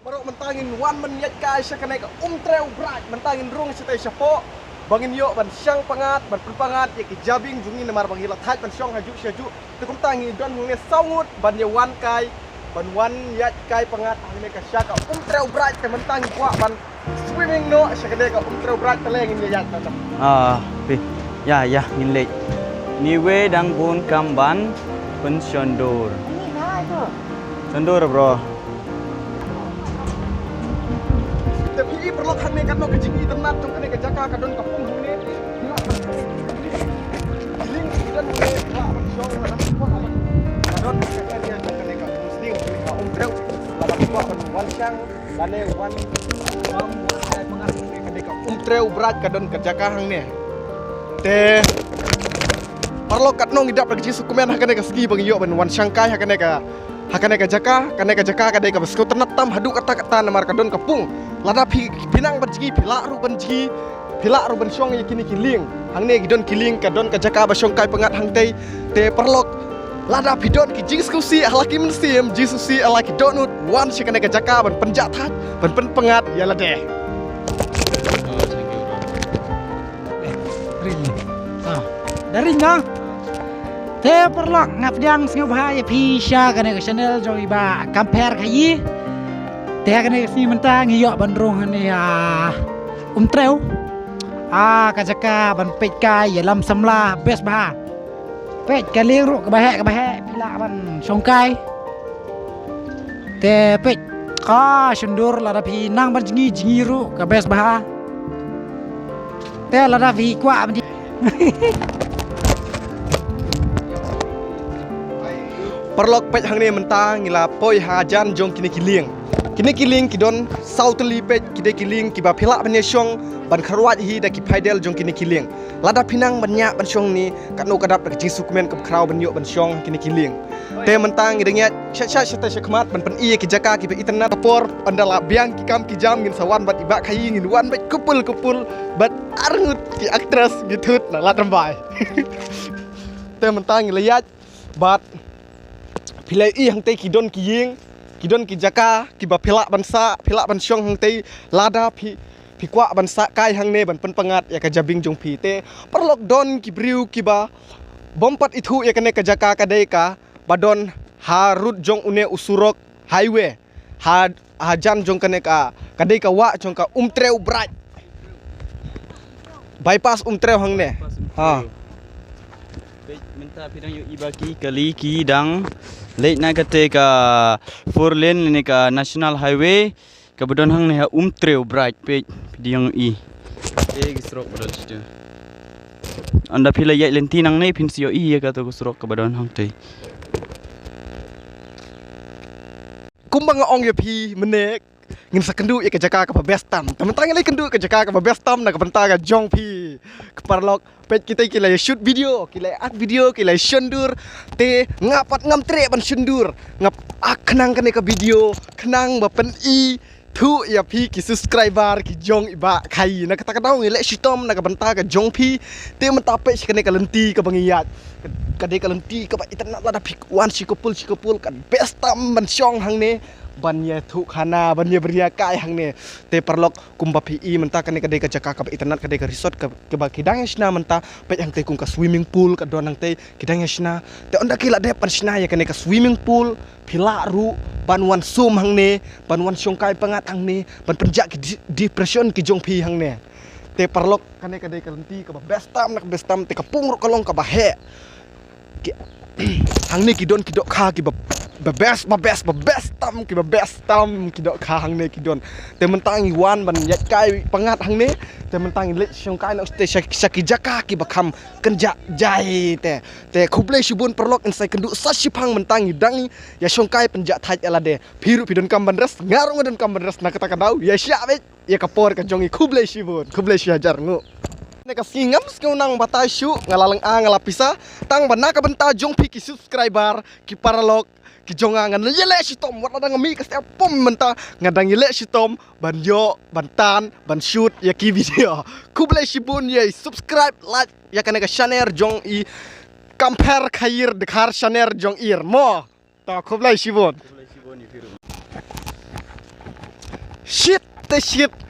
Marok mentangin wan menyat kai syakane ka treu brat mentangin rung sitai syapo bangin yo ban syang pangat ban perpangat ya ki jabing jungin namar bangila thai ban syong haju syaju tukum tangi don nge saungut ban ya wan kai ban wan yat kai pangat ahli ka syaka treu brat ka mentangin kwa ban swimming no syakane ka treu brat teleng ya yat tanam pi ya ngin lek ni we dang bun kamban pen syondur syondur bro. Tapi perlu kane kan no kejingi tenat jong kane kejaka kadon kapung hune giling dan ne pak syong kadon kadon kane ya jong kane ka muslim ka treu pada kwa wan syang lane wan kai pangat kane ka treu brat kadon kejaka hang ne te perlu kat no ngidap lagi sukumen hakane ka ski bang yo ban wan syang kai hakane ka jaka kane ka besko tenat tam hadu kata namar kadon kapung lada pinang banji pila ru banji pila ru ban syong yakini kiling hang ne gidon kiling kadon ka jaka ba syong kai pangat hang te perlok lada pidon ki jing skusi halaki mensim jisusi alaki donut wan syakane ka jaka ban penjat hat ban pen pengat ya lade dari nang te perlok ngap yang ngobha ya pisha kane ka channel jo iba compare khayi te kane si menta ngiyo bandrong ne treu ka jaka ban pej kai ya lam samla bes bah pej ka ling ru ka bahe pila ban songkai te pej ka sundur la da pi nang ban jingi ru ka bes bah te la da vi kwa ban perlok pej hang ne menta ngila poi hajan jong kini kiling kidon sauteli pej kide kiling kiba phila banya syong ban kharwat hi da ki phaidel jong kini kiling lada pinang banyak ban syong ni katno kadap da jing sukmen ka khrau ban yo ban syong kini kiling te mentang ngidengnya sya syakmat ban pen iya ki jaka ki itna por andala biang ki kam ki jam ngin sawan bat iba khayi ngin wan bat kupul bat arngut ki aktras gitut na latrambai te mentang ngiliyat bat pilai hang te kidon ki jaka ki ba phila ban syong hang te lada phi kwa ban sa kai hang ne ban pen pangat ya ka jabing jong phi te perlok don ki briu ki ba bompat itu ya kane ka jaka ka dei ka badon harut jong une usurok highway hajan jong kane ka dei ka wa jong ka treu brat bypass treu hang ne Minta pidang yu ibaki kali ki dang late na kate ka 4 lane ni ka national highway ka badon hang ne treu bright pe pidang i gisrok badal situ anda pila yai lenti nang ne pin sio i ka to gisrok ka badon hang te kumbang ong ya phi menek ngin sakendu ya ke jaka ka bestam tementang lai kendu ke jaka ka bestam na ka benta ka jong phi keparlok pet kita kilai shoot video kilai art video kilai syendur te ngapat ngam tre ban syendur ngap aknang kane ka video kenang ba pen i thu ya phi ki subscriber ki jong iba khai na kata kata ngile shitom na ka benta ka jong phi te menta pe kane ka lenti ka bangiyat ka de ka lenti ka ba itna la da phi wan sikopul kan bestam ban syong hang ne bannya thu khana bannya beria kai hang ne te perlok kumba phi menta kane ka de ka jaka ka internet ka de ka resort ka ba kidang sna menta pe hang te kung ka swimming pool ka don hang te kidang sna te onda kila de pan sna ya kane ka swimming pool phila ru ban wan sum hang ne ban wan syong kai pangat hang ne ban penjak ki depression ki jong phi hang ne te perlok kane ka de ka lenti ka ba bestam te ka pung ro kolong ka ba he hang ne ki don ki dok kha ki ba best tam ki dok kha hang ne ki don te mentang wan ban yat kai pangat hang ne te mentang le syong kai no te syaki jaka ki bakam kenja jai te khuble shibun perlok insai kendu sashipang mentang dang ya syong kai penja thaj alade phiru pidon kam ban res ngarung don kam ban res na kata kadau ya sya be ya kapor ka jongi khuble syajar ngu neka singam nang batai syu ngalalang ngalapisa tang bana ka benta jong pi ki subscriber ki paralok ki jonga ngan yele sitom wat ada ngami ka pom menta ngadang yele sitom ban yo ban tan ban shoot ya ki video kuble shibun ye subscribe like ya kana ka channel jong i compare khair dekhar channel jong ir mo ta kuble shibun shit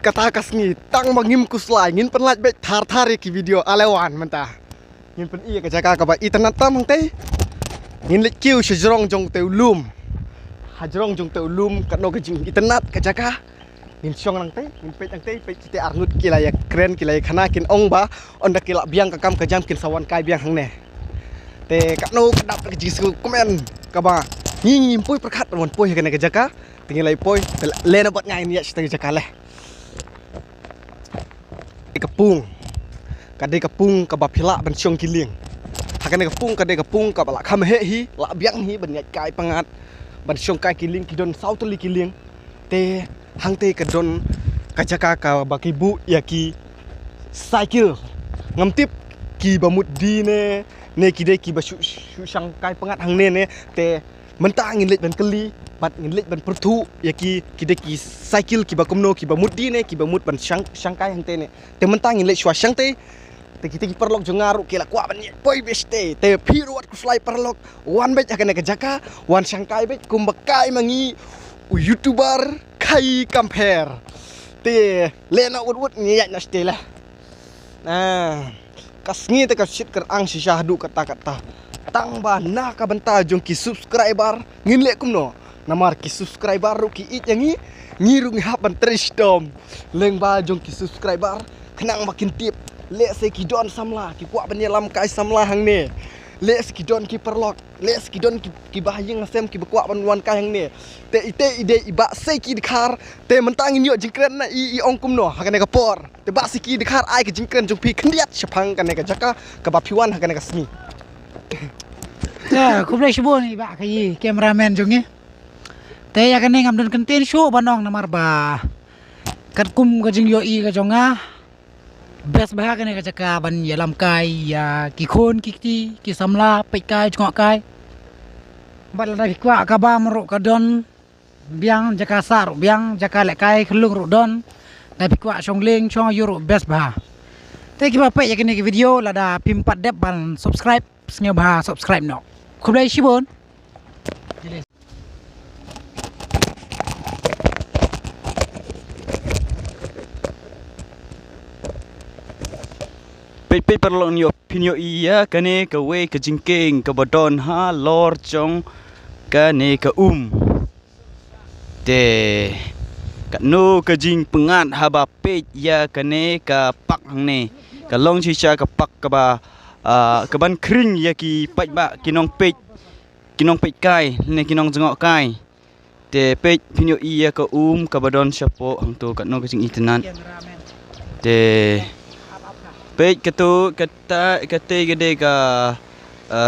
kata kasngi tang mangim kuslai ngin penlaj bet thar ki video alewan mentah ngin pen iya kajaka ka ba internet tam teh ngin lek kiu shajrong jong te ulum hajrong jong te ulum katno ka jing internet kajaka ngin syong nang teh ngin pet nang teh pet kita arnut kila ya keren kila ya khana kin ong ba onda kila biang ka kam ka jam kin sawan kai biang hang ne te katno kadap ka jing su komen ka ba ngin pui perkat mon pui ka ne kajaka tinggal lagi poi lena buat ngain ya setengah jakaleh kepung kadai kepung kabab pilak ban syong kiling hakane kepung kadai kepung kabala kham he hi la biang hi ban nyat kai pangat ban syong kai kiling kidon sauteli kiling te hang te kadon kajaka ka baki bu ya ki cycle ngamtip ki bamut di ne kidai ki basu syang kai pangat hang ne te mentah ngin lek ban keli bat ngin lek ban pertu ya ki kidai ki cycle ki bakumno ki bamut di ne ki bamut ban syang kai hang te ne te mentah ngin lek sywa syang te kita perlok jongaru kila kuat banyak boy beste te piruat ku fly perlok wan bet akan jaka wan syangkai bet kumbakai mangi youtuber kai compare te lena wut ngiyak na stela nah kasngi te ka shit ker ang si syahdu kata tang ba na ka banta jong ki subscriber ngin lek kumno namar ki subscriber ru ki it yangi ngirung hapan tristom leng ba jong ki subscriber kenang makin tip lek se ki don samla ki kuat banyalam kai samla hang ne lek se ki don ki perlok lek se ki don ki bahayeng sem ki kuat ban kai hang ne te ide iba se ki dikhar te mentangin yo jingkren na i ong kumno hakane ka por te ba se ki dikhar ai ki jingkren jong pi khndiat chapang kan ka jaka ka ba piwan hakane ka smi ya kublai shibon ni ba kai cameraman jongi te ya kan ngam don content show banong namar ba kat kum ka jing yo i ka jonga best bahag ni kacaka ban yalam kai ya ki khon ki samla pe kai chngok kai bal na bikwa ka ba mro ka don biang jaka sar biang jaka le kai khlung ru don na bikwa chongleng chong yuru best bah te ki ba pe ya kini video lada pimpat dep ban subscribe snyo bah subscribe no kublai shibon Pe perlu ni opinio iya kane ka we ka jingking ka badon ha lor chong kane ka te ka no ka jing pengat ha ba pe ya kane ka pak hang ne ka long chi cha ka pak ka ba ka ban kring ya ki pai ba kinong pe kai ne kinong jengok kai te pe pinyo iya ka ka badon syapo hang tu ka no ka jing itenan te page kata gede ka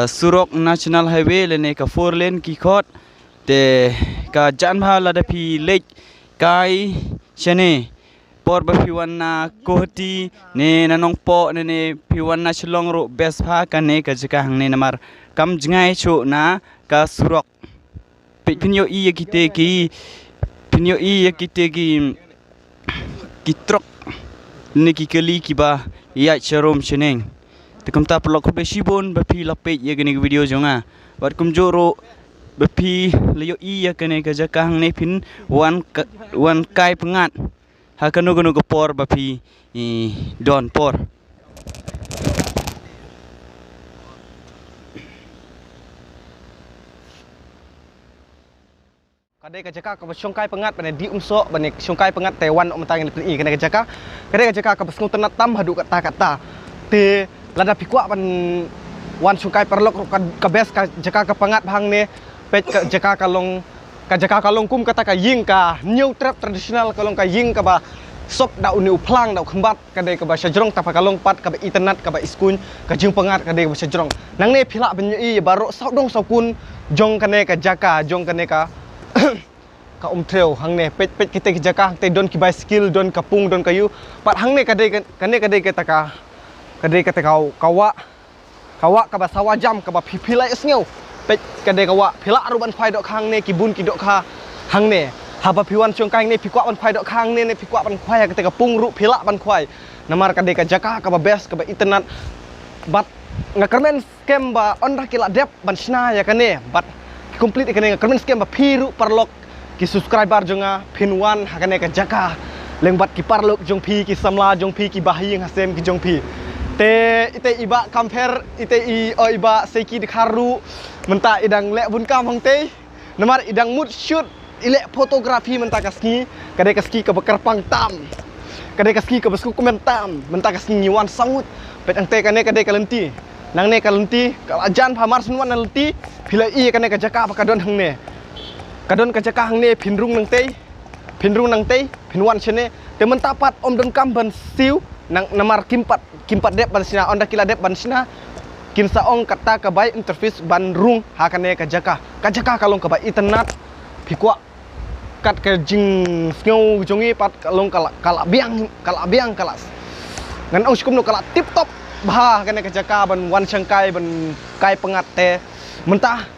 Surok National Highway lene ka 4 lane ki khot te ka jan bha la da phi lek kai chane por ba phi wan na kohti ne nanong po ne phi wan na chlong ro best pha ka ne ka jaka hang ne namar kam jingai chu na ka Surok page pinyo i kite ki trok ne ki kali ki ba ya charom cheneng te kamta pelok be shibon ba phi lapet ye gani video jonga wat kum joro ba phi leyo i ya kane ka jaka hang ne phin wan kai pengat ha kanu ko por ba phi don por kadai ka jaka ka syongkai pengat bane di umsok bane syongkai pengat Taiwan ok mentang ni kadai ka jaka ka besngu tenat tam hadu kata te lada pikwa ban wan syongkai perlok ka bes ka jaka ka pengat bang ne pet ka jaka ka long kum kata ka ying ka new trap tradisional ka long ka ying ka ba sok da uni uplang da kembat kadai ka ba syajrong tapa ka long pat ka ba internet ka ba iskun ka jing pengat kadai ka ba syajrong nang ne phila ban i baro saudong saukun jong kane ka jaka jong kane ka ka trail hang ne pet kita ki jaka te don ki bicycle don kapung don kayu pat hang ne kadai kata kau kawa ka ba sawa jam ka ba philai sneu pet kadai kawa phila ruban phai dok hang ne ki bun ki dok kha hang ne ha ba phiwan chong kai ne phikwa ban phai dok hang ne phikwa ban khwai ka te kapung ru phila ban khwai namar kadai ka jaka ka ba best ka ba internet bat ngakarmen scam ba on ra kila dep ban sna ya kane bat complete kene ngakarmen scam ba phiru perlok ki subscriber jonga pinwan hakane ka jaka lengbat ki parlok jong pi ki samla jong pi ki bahi ngasem ki jong pi te ite iba kamper ite iba seki dikharu menta idang lek bun kam hong te namar idang mood shoot ilek fotografi menta kaski kade kaski ka bakar pang tam kade kaski ka besku komentam menta kaski nyiwan sangut pet ang te kane kade kalenti nang ne kalenti kalajan pamar sunwan nalenti pila I kane ka jaka pakadon hang ne kadon ka jaka hang ne pinrung nang te pinwan chene te mentapat om don kam ban siu nang namar kimpat dep ban sina onda kila dep ban sina kin saong kata ka bai interface ban rung hakane ka jaka kalong ka bai internet pikwa kat ka jing sngow jongi pat kalong kala biang kalas ngan ong skum no kala tip top bah kane ka jaka ban wan changkai ban kai pengat te mentah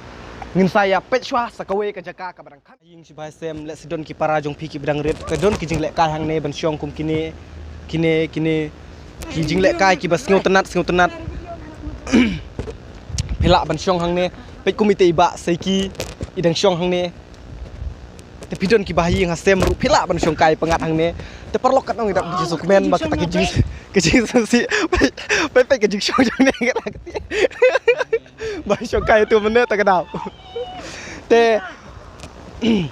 ngin saya pechwa sakawe ka jaka ka barang khat ying si bai sem le sidon ki para jong pi ki bidang ret ka don ki jing le kai hang ne ban syong kum kine ki jing le kai ki bas ngau tenat pelak ban syong hang ne pet komite iba seki idang syong hang ne te pidon ki bahi ngasem ru pelak ban syong kai pengat hang ne te perlok kat ong idak di sukmen bak tak ki jing si pe ki jing syong jang ne kat ban syong kai tu mene tak kadau te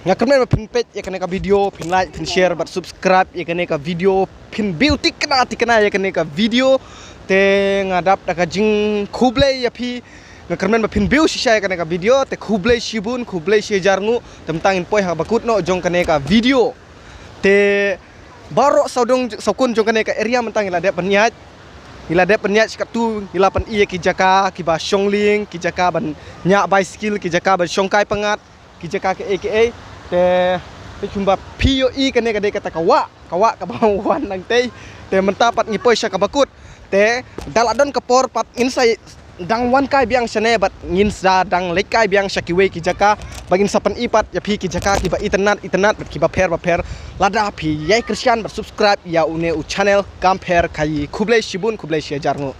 ngakemen pin page ya kena ka video pin like pin share bat subscribe ya kena ka video pin beauty kena ya kena ka video te ngadap da ka jing khuble ya phi ngakemen pin view shisha ya kena ka video te khuble shibun khuble shejarngu tentang poi ha bakut no jong kena ka video te baro saudong sokun jong kena ka area mentang ila dep penyak sikat tu ila pan iya ki jaka ki ba shongling ki jaka ban nya bicycle ki jaka ban shongkai pengat ki jaka ke aka te cumba POE kene kade kata kawa ka bawan nang te mentapat ngipoi sya ka bakut te daladon kapor pat insai dang wan kai biang sene bat ngin sa dang lekai biang syakiwe ki jaka bagin sapan ipat ya pi ki jaka ki ba internet bat ki ba per lada pi yai Christian bat subscribe ya une u channel kamper kai khublai shibun khublai shejarngu